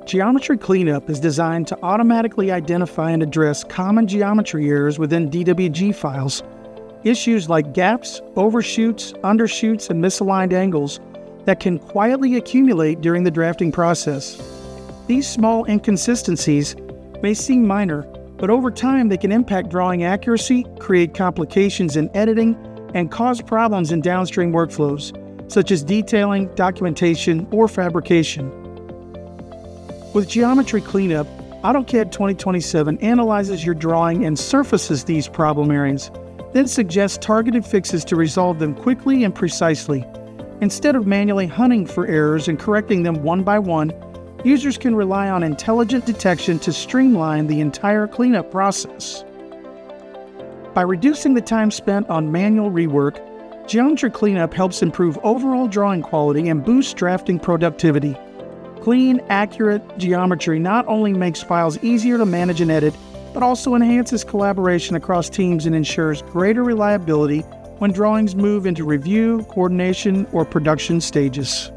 Geometry Cleanup is designed to automatically identify and address common geometry errors within DWG files. Issues like gaps, overshoots, undershoots, and misaligned angles that can quietly accumulate during the drafting process. These small inconsistencies may seem minor, but over time they can impact drawing accuracy, create complications in editing, and cause problems in downstream workflows, such as detailing, documentation, or fabrication. With Geometry Cleanup, AutoCAD 2027 analyzes your drawing and surfaces these problem areas, then suggests targeted fixes to resolve them quickly and precisely. Instead of manually hunting for errors and correcting them one by one, users can rely on intelligent detection to streamline the entire cleanup process. By reducing the time spent on manual rework, Geometry Cleanup helps improve overall drawing quality and boost drafting productivity. Clean, accurate geometry not only makes files easier to manage and edit, but also enhances collaboration across teams and ensures greater reliability when drawings move into review, coordination, or production stages.